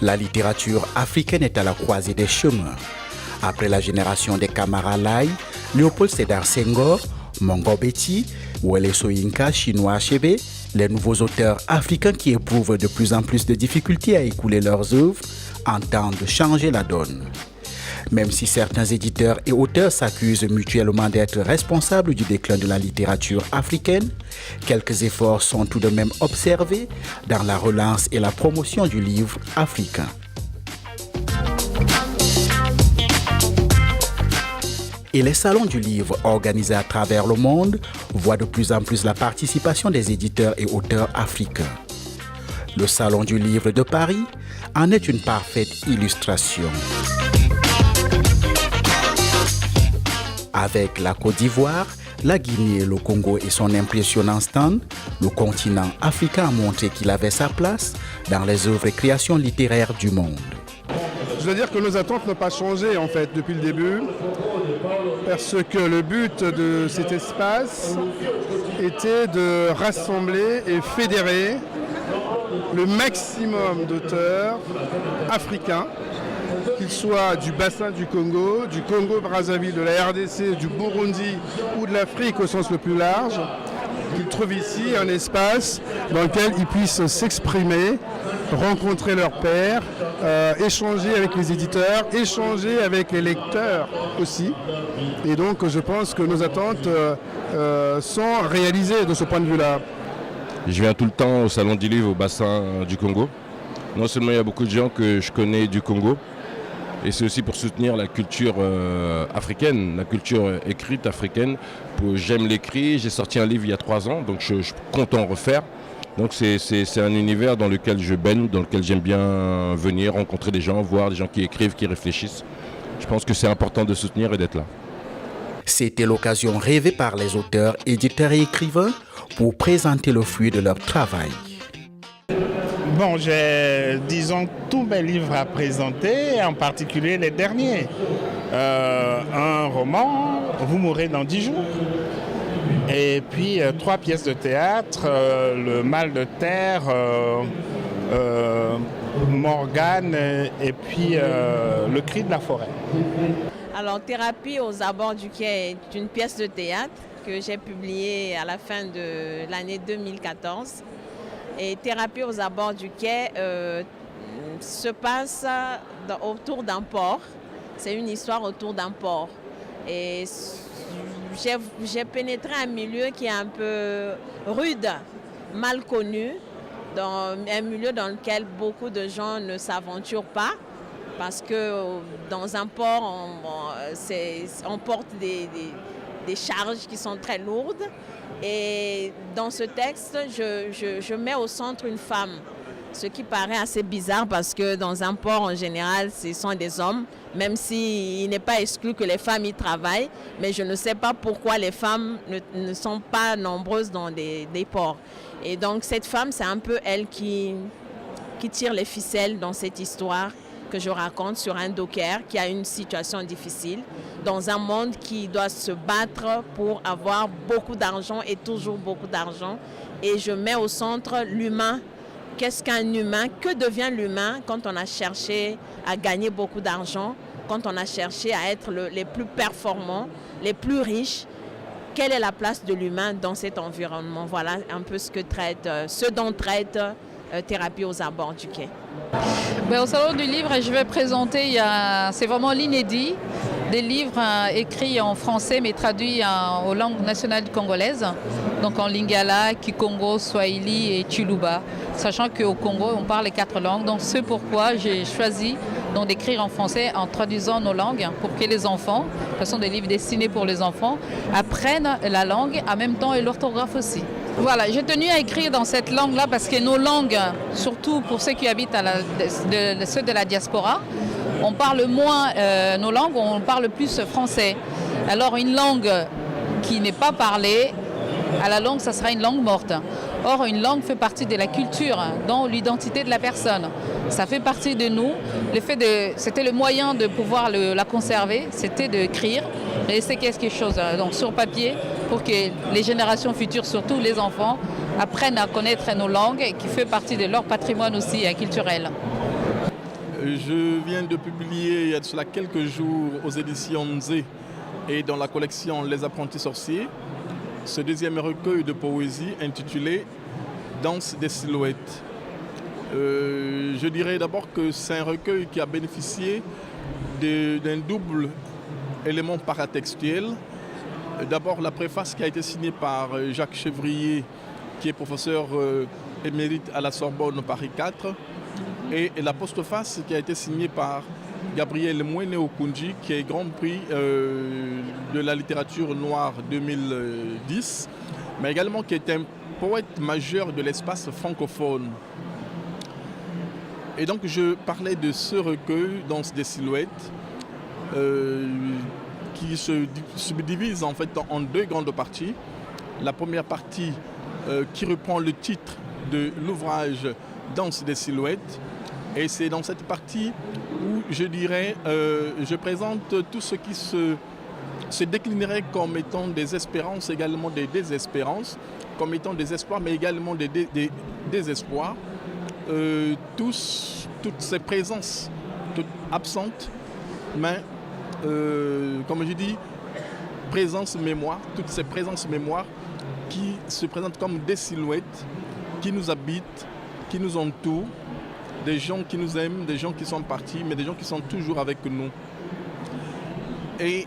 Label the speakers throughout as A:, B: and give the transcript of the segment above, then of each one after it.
A: La littérature africaine est à la croisée des chemins. Après la génération des Kamara Lai, Léopold Sédar Senghor, Mongo Betty, Wole Soyinka, Chinua Achebe, les nouveaux auteurs africains qui éprouvent de plus en plus de difficultés à écouler leurs œuvres entendent changer la donne. Même si certains éditeurs et auteurs s'accusent mutuellement d'être responsables du déclin de la littérature africaine, quelques efforts sont tout de même observés dans la relance et la promotion du livre africain. Et les salons du livre organisés à travers le monde voient de plus en plus la participation des éditeurs et auteurs africains. Le Salon du livre de Paris en est une parfaite illustration. Avec la Côte d'Ivoire, la Guinée, le Congo et son impressionnant stand, le continent africain a montré qu'il avait sa place dans les œuvres et créations littéraires du monde.
B: Je veux dire que nos attentes n'ont pas changé en fait depuis le début, parce que le but de cet espace était de rassembler et fédérer le maximum d'auteurs africains, qu'ils soient du bassin du Congo-Brazzaville, de la RDC, du Burundi ou de l'Afrique au sens le plus large, qu'ils trouvent ici un espace dans lequel ils puissent s'exprimer, rencontrer leurs pairs, échanger avec les éditeurs, échanger avec les lecteurs aussi. Et donc je pense que nos attentes sont réalisées de ce point de vue-là.
C: Je viens tout le temps au Salon du Livre au bassin du Congo. Non seulement il y a beaucoup de gens que je connais du Congo, et c'est aussi pour soutenir la culture africaine, la culture écrite africaine. J'aime l'écrit, j'ai sorti un livre il y a 3 ans, donc je compte en refaire. Donc c'est un univers dans lequel je baigne, dans lequel j'aime bien venir, rencontrer des gens, voir des gens qui écrivent, qui réfléchissent. Je pense que c'est important de soutenir et d'être là.
A: C'était l'occasion rêvée par les auteurs, éditeurs et écrivains pour présenter le fruit de leur travail.
D: Bon, j'ai, disons, tous mes livres à présenter, en particulier les derniers. Un roman, Vous mourrez dans 10 jours. Et puis 3 pièces de théâtre, Le mal de terre, Morgane et puis Le cri de la forêt.
E: Alors, Thérapie aux abords du quai est une pièce de théâtre que j'ai publiée à la fin de l'année 2014. Et Thérapie aux abords du quai se passe autour d'un port. C'est une histoire autour d'un port. Et j'ai pénétré un milieu qui est un peu rude, mal connu, dans un milieu dans lequel beaucoup de gens ne s'aventurent pas. Parce que dans un port, on porte des charges qui sont très lourdes. Et dans ce texte, je mets au centre une femme, ce qui paraît assez bizarre parce que dans un port, en général, ce sont des hommes, même s'il n'est pas exclu que les femmes y travaillent. Mais je ne sais pas pourquoi les femmes ne sont pas nombreuses dans des ports. Et donc cette femme, c'est un peu elle qui tire les ficelles dans cette histoire que je raconte sur un docker qui a une situation difficile dans un monde qui doit se battre pour avoir beaucoup d'argent et toujours beaucoup d'argent. Et je mets au centre l'humain. Qu'est-ce qu'un humain? Que devient l'humain quand on a cherché à gagner beaucoup d'argent, quand on a cherché à être les plus performants, les plus riches? Quelle est la place de l'humain dans cet environnement? Voilà un peu ce dont traite Thérapie aux abords du quai.
F: Au Salon du Livre, je vais présenter, c'est vraiment l'inédit, des livres écrits en français mais traduits aux langues nationales congolaises, donc en lingala, kikongo, swahili et tsholuba, sachant qu'au Congo on parle les 4 langues, donc c'est pourquoi j'ai choisi d'écrire en français en traduisant nos langues pour que les enfants, ce sont des livres destinés pour les enfants, apprennent la langue en même temps et l'orthographe aussi. Voilà, j'ai tenu à écrire dans cette langue-là parce que nos langues, surtout pour ceux qui habitent ceux de la diaspora, on parle moins nos langues, on parle plus français. Alors une langue qui n'est pas parlée, à la langue, ça sera une langue morte. Or, une langue fait partie de la culture, dans l'identité de la personne. Ça fait partie de nous. C'était le moyen de pouvoir la conserver, c'était d'écrire, de laisser quelque chose donc, sur papier pour que les générations futures, surtout les enfants, apprennent à connaître nos langues qui fait partie de leur patrimoine aussi culturel.
G: Je viens de publier il y a de cela quelques jours aux éditions Nzé et dans la collection Les Apprentis Sorciers, ce deuxième recueil de poésie intitulé Danse des silhouettes. Je dirais d'abord que c'est un recueil qui a bénéficié d'un double élément paratextuel. D'abord la préface qui a été signée par Jacques Chevrier, qui est professeur émérite à la Sorbonne Paris 4, et la postface qui a été signée par Gabriel Mwene-Okunji, qui est Grand Prix de la littérature noire 2010, mais également qui est un poète majeur de l'espace francophone. Et donc je parlais de ce recueil, Danse des silhouettes, qui se subdivise en fait en deux grandes parties. La première partie qui reprend le titre de l'ouvrage Danse des silhouettes. Et c'est dans cette partie où je dirais, je présente tout ce qui se déclinerait comme étant des espérances, également des désespérances, comme étant des espoirs, mais également des désespoirs. Toutes ces présences, toutes absentes, mais comme je dis, présence mémoire, toutes ces présences mémoire qui se présentent comme des silhouettes qui nous habitent, qui nous entourent, des gens qui nous aiment, des gens qui sont partis, mais des gens qui sont toujours avec nous. Et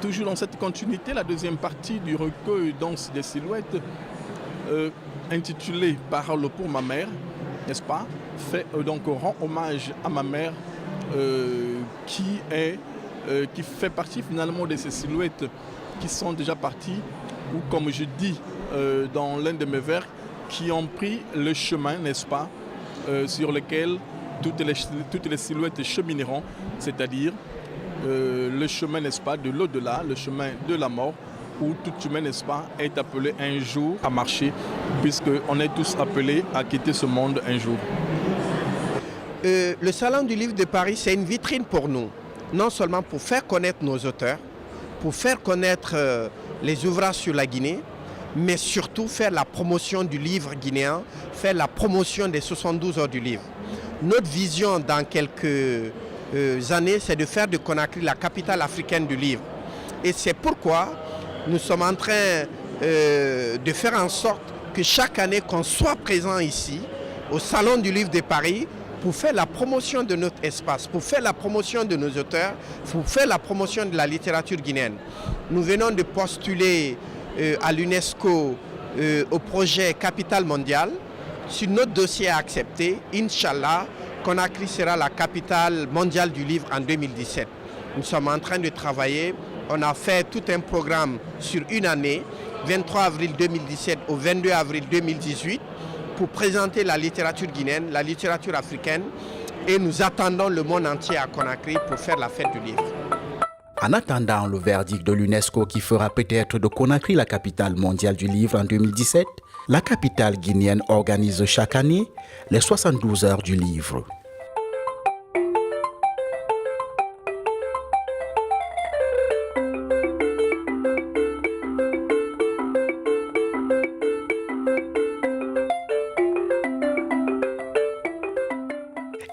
G: toujours dans cette continuité, la deuxième partie du recueil Danse des silhouettes, intitulée Parole pour ma mère, n'est-ce pas, rend hommage à ma mère qui fait partie finalement de ces silhouettes qui sont déjà parties, ou comme je dis dans l'un de mes vers, qui ont pris le chemin, n'est-ce pas, sur lequel toutes les silhouettes chemineront, c'est-à-dire le chemin, n'est-ce pas, de l'au-delà, le chemin de la mort, où tout humain, n'est-ce pas, est appelé un jour à marcher, puisqu'on est tous appelés à quitter ce monde un jour.
H: Le Salon du Livre de Paris, c'est une vitrine pour nous, non seulement pour faire connaître nos auteurs, pour faire connaître les ouvrages sur la Guinée, mais surtout faire la promotion du livre guinéen, faire la promotion des 72 heures du livre. Notre vision dans quelques années, c'est de faire de Conakry la capitale africaine du livre. Et c'est pourquoi nous sommes en train de faire en sorte que chaque année qu'on soit présent ici, au Salon du Livre de Paris, pour faire la promotion de notre espace, pour faire la promotion de nos auteurs, pour faire la promotion de la littérature guinéenne. Nous venons de postuler à l'UNESCO au projet Capitale mondiale. Si notre dossier est accepté, Inch'Allah, Conakry sera la capitale mondiale du livre en 2017. Nous sommes en train de travailler. On a fait tout un programme sur une année, 23 avril 2017 au 22 avril 2018, pour présenter la littérature guinéenne, la littérature africaine. Et nous attendons le monde entier à Conakry pour faire la fête du livre.
A: En attendant le verdict de l'UNESCO qui fera peut-être de Conakry la capitale mondiale du livre en 2017, la capitale guinéenne organise chaque année les 72 heures du livre.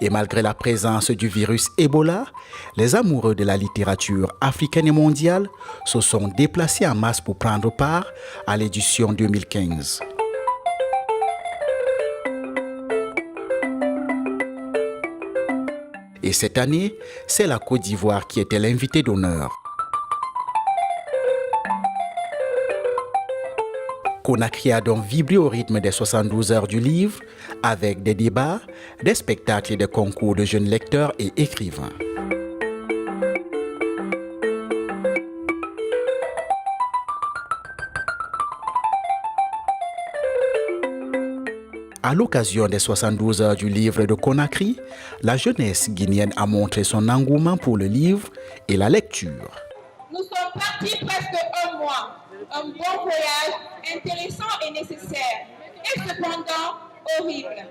A: Et malgré la présence du virus Ebola, les amoureux de la littérature africaine et mondiale se sont déplacés en masse pour prendre part à l'édition 2015. Et cette année, c'est la Côte d'Ivoire qui était l'invité d'honneur. Conakry a donc vibré au rythme des 72 heures du livre, avec des débats, des spectacles et des concours de jeunes lecteurs et écrivains. À l'occasion des 72 heures du livre de Conakry, la jeunesse guinéenne a montré son engouement pour le livre et la lecture.
I: Nous sommes partis presque un mois. Un bon voyage, intéressant et nécessaire, et cependant horrible.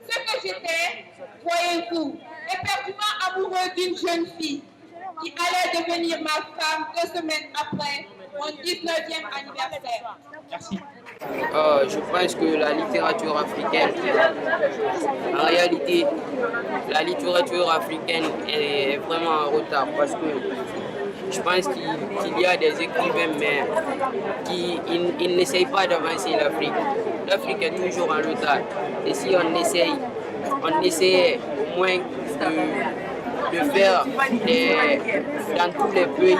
I: Ce que j'étais, voyez-vous, éperdument amoureux d'une jeune fille qui allait devenir ma femme 2 semaines après mon 19e anniversaire. Merci.
J: Je pense que la littérature africaine, en réalité, la littérature africaine est vraiment en retard parce que je pense qu'il y a des écrivains mais qui n'essayent pas d'avancer l'Afrique. L'Afrique est toujours en retard. Et si on essayait au moins de faire dans tous les pays,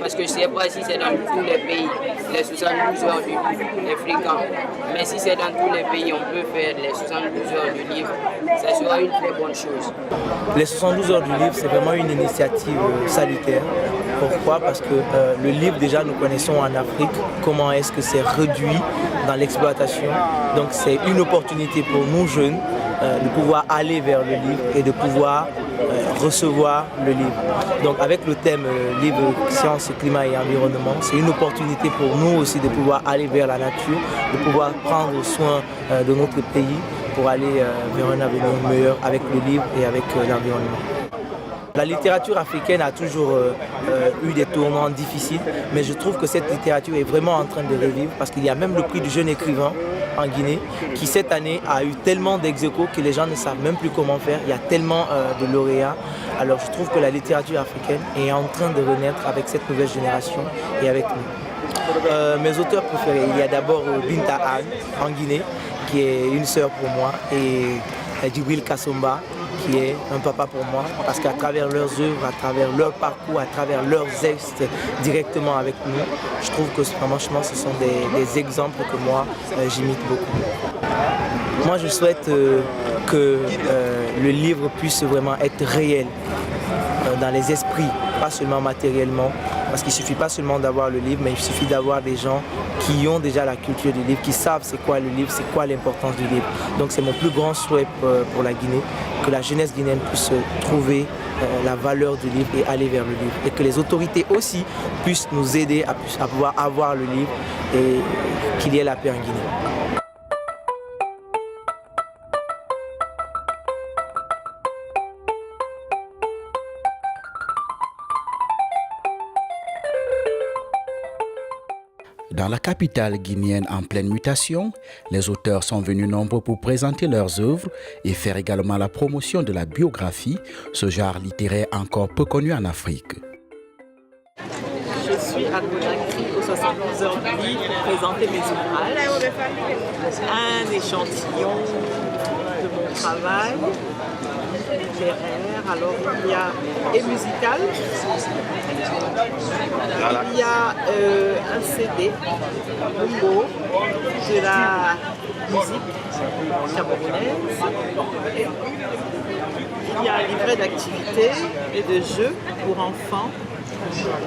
J: parce que je ne sais pas si c'est dans tous les pays, les 72 heures du livre, les fréquents, mais si c'est dans tous les pays, on peut faire les 72 heures du livre, ça sera une très bonne chose.
K: Les 72 heures du livre, c'est vraiment une initiative salutaire. Pourquoi? Parce que le livre, déjà, nous connaissons en Afrique comment est-ce que c'est réduit dans l'exploitation. Donc c'est une opportunité pour nous jeunes de pouvoir aller vers le livre et de pouvoir recevoir le livre. Donc avec le thème livre, sciences, climat et environnement, c'est une opportunité pour nous aussi de pouvoir aller vers la nature, de pouvoir prendre soin de notre pays pour aller vers un avenir meilleur avec le livre et avec l'environnement. La littérature africaine a toujours eu des tournants difficiles, mais je trouve que cette littérature est vraiment en train de revivre parce qu'il y a même le prix du jeune écrivain en Guinée qui cette année a eu tellement d'ex-aequo que les gens ne savent même plus comment faire. Il y a tellement de lauréats. Alors je trouve que la littérature africaine est en train de renaître avec cette nouvelle génération et avec nous. Mes auteurs préférés, il y a d'abord Binta Anne en Guinée qui est une sœur pour moi et Djibril Kassomba qui est un papa pour moi, parce qu'à travers leurs œuvres, à travers leur parcours, à travers leurs gestes directement avec nous, je trouve que franchement ce sont des exemples que moi j'imite beaucoup. Moi je souhaite que le livre puisse vraiment être réel dans les esprits, pas seulement matériellement, parce qu'il ne suffit pas seulement d'avoir le livre, mais il suffit d'avoir des gens qui ont déjà la culture du livre, qui savent c'est quoi le livre, c'est quoi l'importance du livre. Donc c'est mon plus grand souhait pour la Guinée, que la jeunesse guinéenne puisse trouver la valeur du livre et aller vers le livre. Et que les autorités aussi puissent nous aider à pouvoir avoir le livre et qu'il y ait la paix en Guinée.
A: Dans la capitale guinéenne en pleine mutation, les auteurs sont venus nombreux pour présenter leurs œuvres et faire également la promotion de la biographie, ce genre littéraire encore peu connu en Afrique.
L: Je suis à Conakry aux 72 heures du livre pour présenter mes ouvrages. Un échantillon de mon travail littéraire, alors il y a et musical. Il y a un CD, Bongo, de la musique camerounaise. Il y a un livret d'activités et de jeux pour enfants.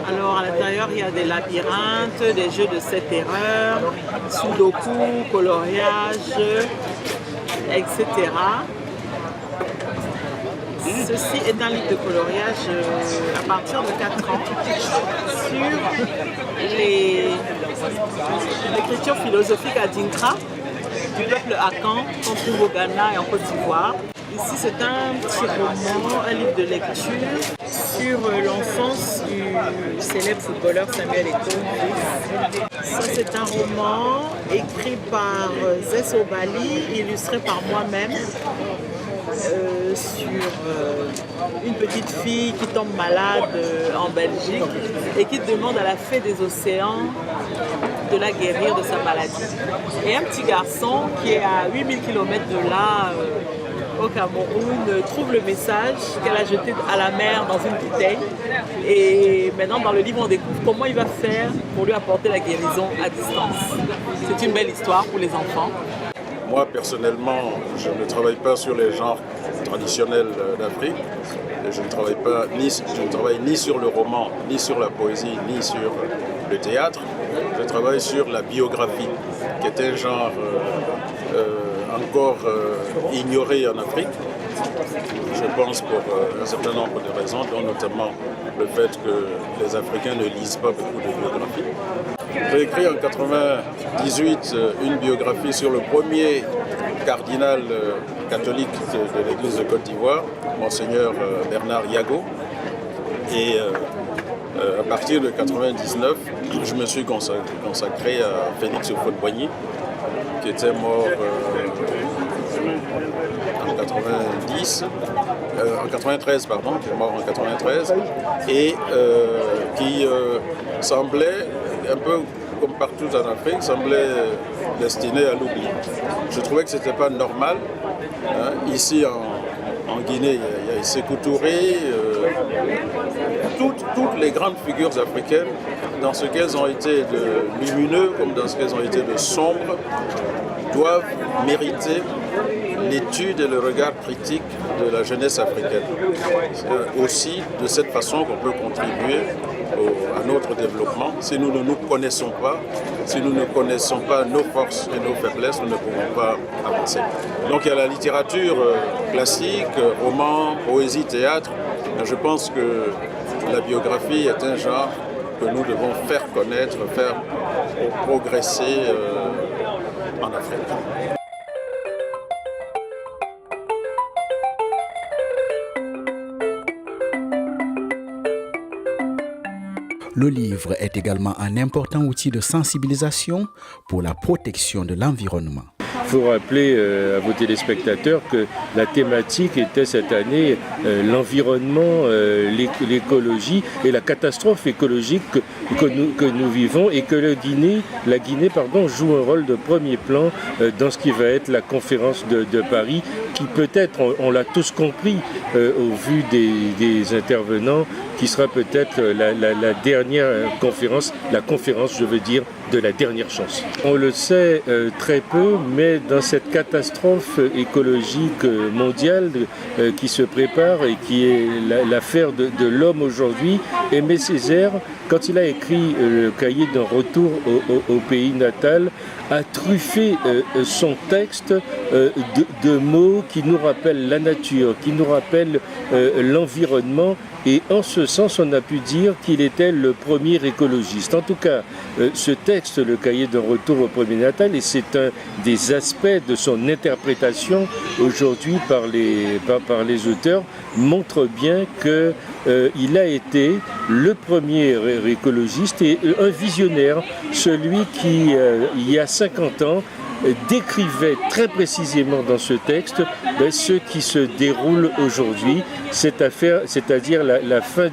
L: Alors à l'intérieur, il y a des labyrinthes, des jeux de 7 erreurs, sudoku, coloriage, etc. Ceci est un livre de coloriage à partir de 4 ans sur l'écriture philosophique à Dinkra du peuple Akan qu'on trouve au Ghana et en Côte d'Ivoire. Ici c'est un petit roman, un livre de lecture sur l'enfance du célèbre footballeur Samuel Eto'o. Ça c'est un roman écrit par Zès Obali, illustré par moi-même. Sur une petite fille qui tombe malade en Belgique et qui demande à la fée des océans de la guérir de sa maladie. Et un petit garçon qui est à 8000 km de là, au Cameroun, trouve le message qu'elle a jeté à la mer dans une bouteille. Et maintenant, dans le livre, on découvre comment il va faire pour lui apporter la guérison à distance. C'est une belle histoire pour les enfants.
M: Moi, personnellement, je ne travaille pas sur les genres traditionnels d'Afrique. Je ne travaille ni sur le roman, ni sur la poésie, ni sur le théâtre. Je travaille sur la biographie, qui est un genre encore ignoré en Afrique. Je pense pour un certain nombre de raisons, dont notamment le fait que les Africains ne lisent pas beaucoup de biographies. J'ai écrit en 1998 une biographie sur le premier cardinal catholique de l'église de Côte d'Ivoire, Monseigneur Bernard Yago. Et À partir de 1999, je me suis consacré à Félix Houphouët-Boigny, qui était mort en 93, qui est mort en 93, et qui semblait, un peu comme partout en Afrique, semblait destiné à l'oubli. Je trouvais que ce n'était pas normal. Ici, en Guinée, il y a Sékou Touré, toutes les grandes figures africaines, dans ce qu'elles ont été de lumineux comme dans ce qu'elles ont été de sombres, doivent mériter l'étude et le regard critique de la jeunesse africaine. C'est aussi de cette façon qu'on peut contribuer à notre développement. Si nous ne nous connaissons pas, si nous ne connaissons pas nos forces et nos faiblesses, nous ne pouvons pas avancer. Donc il y a la littérature classique, roman, poésie, théâtre. Je pense que la biographie est un genre que nous devons faire connaître, faire progresser en Afrique.
A: Le livre est également un important outil de sensibilisation pour la protection de l'environnement.
N: Il faut rappeler à vos téléspectateurs que la thématique était cette année l'environnement, l'écologie et la catastrophe écologique que nous vivons, et que la Guinée joue un rôle de premier plan dans ce qui va être la conférence de Paris, qui peut-être, on l'a tous compris au vu des intervenants, qui sera peut-être la dernière conférence, la conférence, je veux dire, de la dernière chance. On le sait très peu, mais dans cette catastrophe écologique mondiale qui se prépare et qui est l'affaire de l'homme aujourd'hui, Aimé Césaire, quand il a écrit le cahier d'un retour au pays natal, a truffé son texte de mots qui nous rappellent la nature, qui nous rappellent l'environnement. Et en ce sens, on a pu dire qu'il était le premier écologiste. En tout cas, ce texte, le cahier d'un retour au premier natal, et c'est un des aspects de son interprétation aujourd'hui par les auteurs, montre bien qu'il a été le premier écologiste et un visionnaire, celui qui, il y a 50 ans, décrivait très précisément dans ce texte ce qui se déroule aujourd'hui, c'est-à-dire la fin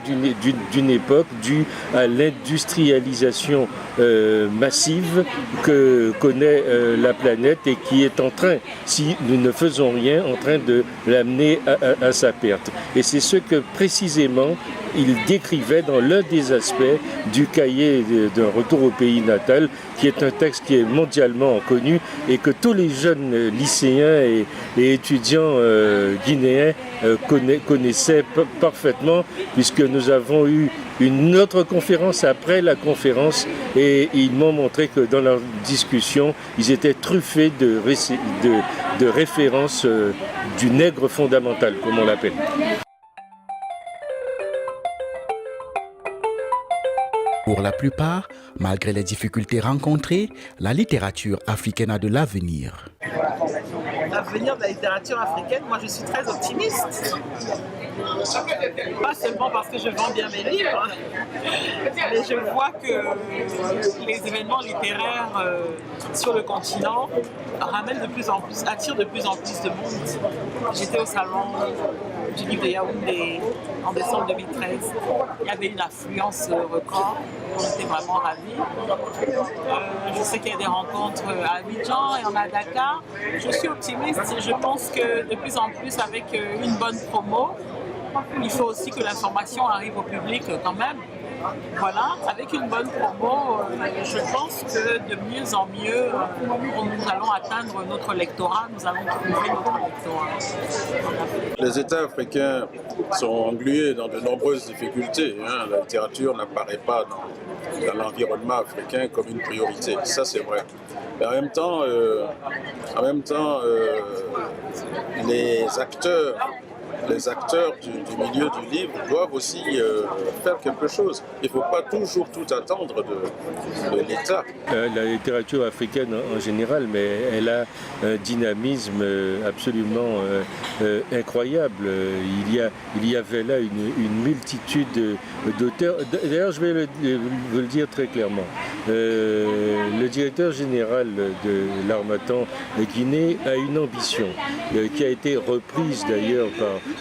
N: d'une époque due à l'industrialisation massive que connaît la planète et qui est en train, si nous ne faisons rien, en train de l'amener à sa perte. Et c'est ce que précisément il décrivait dans l'un des aspects du cahier d'un retour au pays natal, qui est un texte qui est mondialement connu et que tous les jeunes lycéens et étudiants guinéens connaissaient parfaitement, puisque nous avons eu une autre conférence après la conférence et ils m'ont montré que dans leur discussion, ils étaient truffés de références du nègre fondamental, comme on l'appelle.
A: Pour la plupart, malgré les difficultés rencontrées, la littérature africaine a de l'avenir.
L: L'avenir de la littérature africaine, moi je suis très optimiste. Pas seulement parce que je vends bien mes livres, mais je vois que les événements littéraires sur le continent attirent de plus en plus de monde. J'étais au salon du livre de Yaoundé en décembre 2013. Il y avait une affluence record. On était vraiment ravis. Je sais qu'il y a des rencontres à Abidjan et en à Dakar. Je suis optimiste et je pense que de plus en plus, avec une bonne promo, il faut aussi que l'information arrive au public quand même. Voilà, avec une bonne promo, je pense que de mieux en mieux, nous allons atteindre notre lectorat, nous allons trouver notre lectorat.
M: Les États africains sont englués dans de nombreuses difficultés. La littérature n'apparaît pas dans l'environnement africain comme une priorité. Ça, c'est vrai. Mais en même temps, les acteurs les acteurs du milieu du livre doivent aussi faire quelque chose. Il ne faut pas toujours tout attendre de l'État.
N: La littérature africaine en général, mais elle a un dynamisme absolument incroyable. Il y avait là une multitude d'auteurs. D'ailleurs, je vais vous le dire très clairement. Le directeur général de l'Harmattan Guinée a une ambition qui a été reprise d'ailleurs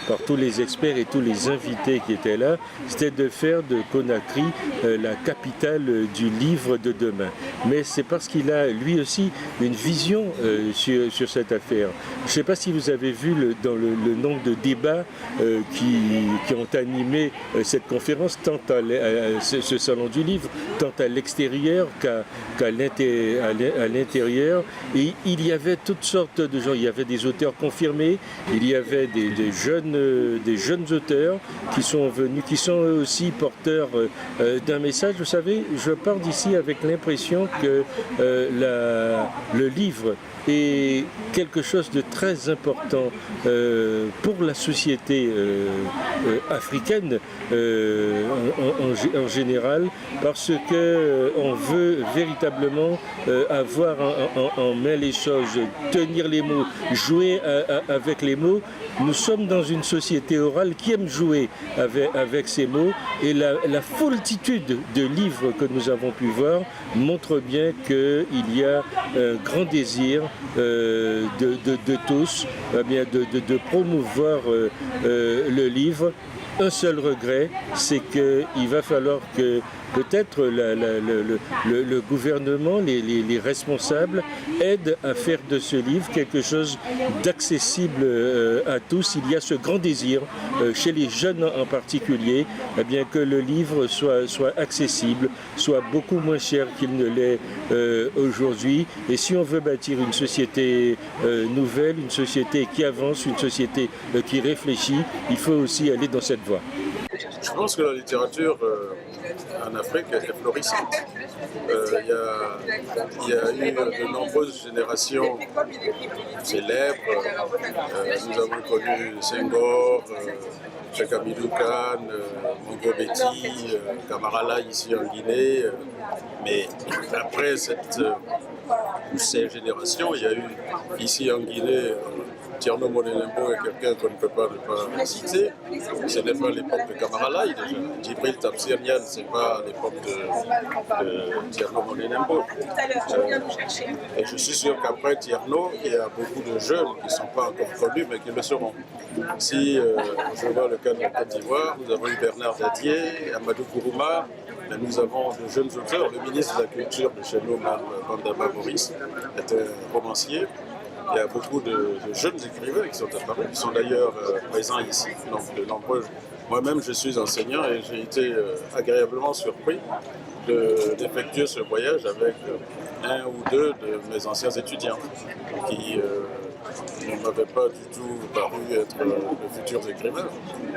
N: par tous les experts et tous les invités qui étaient là, c'était de faire de Conakry la capitale du livre de demain. Mais c'est parce qu'il a lui aussi une vision sur cette affaire. Je ne sais pas si vous avez vu dans le nombre de débats qui ont animé cette conférence, tant à ce salon du livre, tant à l'extérieur qu'à l'intérieur. Et il y avait toutes sortes de gens. Il y avait des auteurs confirmés, il y avait des jeunes auteurs qui sont venus, qui sont eux aussi porteurs d'un message. Vous savez, je pars d'ici avec l'impression que le livre est quelque chose de très important pour la société africaine en général, parce qu'on veut véritablement avoir en main les choses, tenir les mots, jouer avec les mots. Nous sommes dans une société orale qui aime jouer avec ces mots, et la foultitude de livres que nous avons pu voir montre bien qu'il y a un grand désir de tous de promouvoir le livre. Un seul regret, c'est qu'il va falloir que peut-être le gouvernement, les responsables aident à faire de ce livre quelque chose d'accessible à tous. Il y a ce grand désir, chez les jeunes en particulier, que le livre soit accessible, soit beaucoup moins cher qu'il ne l'est aujourd'hui. Et si on veut bâtir une société nouvelle, une société qui avance, une société qui réfléchit, il faut aussi aller dans cette voie.
M: Je pense que la littérature en Afrique est florissante. Il y a eu de nombreuses générations célèbres. Nous avons connu Senghor, Cheikh Hamidou Kane, Mongo Betty, Camara Laye ici en Guinée. Mais après ces générations, il y a eu ici en Guinée Tierno Monelembo est quelqu'un qu'on ne peut pas ne pas citer. Ce n'est pas l'époque de Camara Laye déjà. Djibril Tafsir Niane, ce n'est pas l'époque de Tierno Monelembo. Et je suis sûr qu'après Tierno, il y a beaucoup de jeunes qui ne sont pas encore connus, mais qui le seront. Si je vois le cas de la Côte d'Ivoire, nous avons eu Bernard Dadier, Amadou Kourouma, mais nous avons de jeunes auteurs. Le ministre de la Culture de chez nous, Bandama Maurice, était un romancier. Il y a beaucoup de jeunes écrivains qui sont apparus, qui sont d'ailleurs présents ici. Donc, de nombreux. Moi-même, je suis enseignant et j'ai été agréablement surpris d'effectuer ce voyage avec un ou deux de mes anciens étudiants qui ne m'avaient pas du tout paru être de futurs écrivains.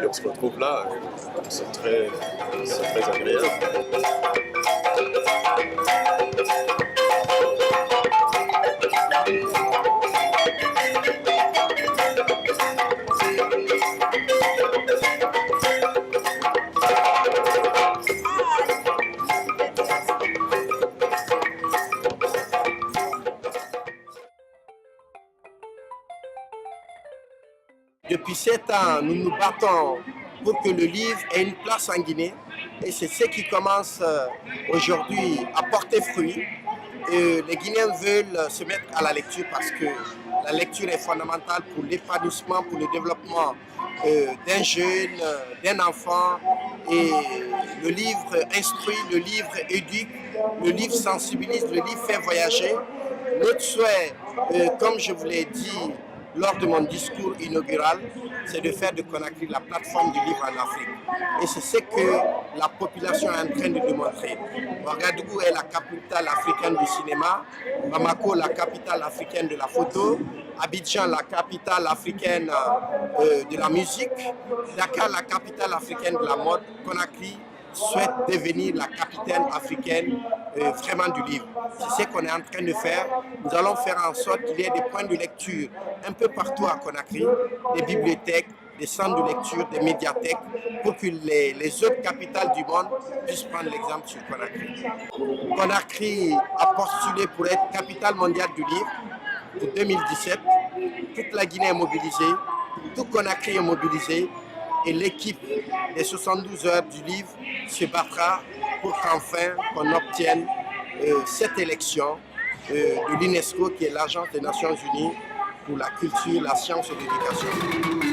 M: Et on se retrouve là, c'est très agréable.
H: Depuis 7 ans, nous nous battons pour que le livre ait une place en Guinée. Et c'est ce qui commence aujourd'hui à porter fruit. Et les Guinéens veulent se mettre à la lecture parce que la lecture est fondamentale pour l'épanouissement, pour le développement d'un jeune, d'un enfant. Et le livre instruit, le livre éduque, le livre sensibilise, le livre fait voyager. Notre souhait, comme je vous l'ai dit lors de mon discours inaugural, c'est de faire de Conakry la plateforme du livre en Afrique. Et c'est ce que la population est en train de démontrer. Ouagadougou est la capitale africaine du cinéma, Bamako la capitale africaine de la photo, Abidjan la capitale africaine de la musique, Dakar la capitale africaine de la mode, Conakry souhaite devenir la capitale africaine vraiment du livre. C'est ce qu'on est en train de faire. Nous allons faire en sorte qu'il y ait des points de lecture un peu partout à Conakry, des bibliothèques, des centres de lecture, des médiathèques, pour que les autres capitales du monde puissent prendre l'exemple sur Conakry. Conakry a postulé pour être capitale mondiale du livre pour 2017. Toute la Guinée est mobilisée, tout Conakry est mobilisé, et l'équipe des 72 heures du livre se battra pour qu'enfin on obtienne cette élection de l'UNESCO, qui est l'agence des Nations Unies pour la culture, la science et l'éducation.